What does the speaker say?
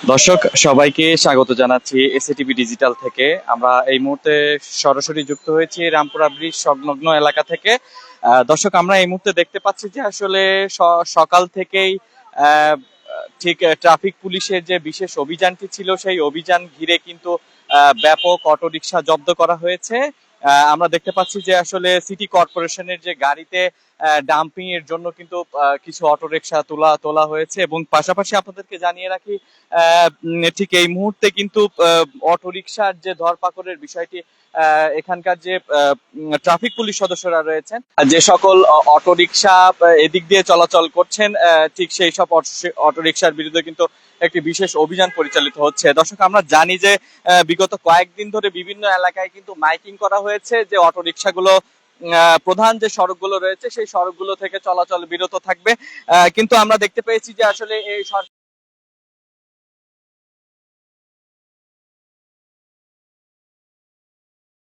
দর্শক সবাইকে স্বাগত জানাচ্ছি এসএটিভি ডিজিটাল থেকে। আমরা এই মুহূর্তে সরাসরি যুক্ত হয়েছি রামপুরা ব্রিজ সংলগ্ন এলাকা থেকে। দর্শক, আমরা এই মুহূর্তে দেখতে পাচ্ছি যে আসলে সকাল থেকেই আহ, ঠিক ট্রাফিক পুলিশের যে বিশেষ অভিযানটি ছিল সেই অভিযান ঘিরে কিন্তু ব্যাপক অটোরিকশা জব্দ করা হয়েছে। আমরা দেখতে পাচ্ছি যে আসলে সিটি কর্পোরেশনের যে গাড়িতে ডাম্পিং এর জন্য কিন্তু কিছু অটোরিকশা তোলা তোলা হয়েছে, এবং পাশাপাশি আপনাদেরকে জানিয়ে রাখি ঠিক এই মুহূর্তে কিন্তু অটোরিকশার যে ধরপাকড়ের বিষয়টি, এখানকার যে ট্রাফিক পুলিশ সদস্যরা রয়েছেন, যে সকল অটোরিকশা এদিক দিয়ে চলাচল করছেন, ঠিক সেই সব অটোরিকশার বিরুদ্ধে কিন্তু একটি বিশেষ অভিযান পরিচালিত হচ্ছে। দর্শক, আমরা জানি যে বিগত কয়েকদিন ধরে বিভিন্ন এলাকায় কিন্তু মাইকিং করা হয়েছে যে অটোরিকশাগুলো প্রধান যে সড়কগুলো রয়েছে সেই সড়কগুলো থেকে চলাচল বিরত থাকবে। কিন্তু আমরা দেখতে পেয়েছি যে আসলে এই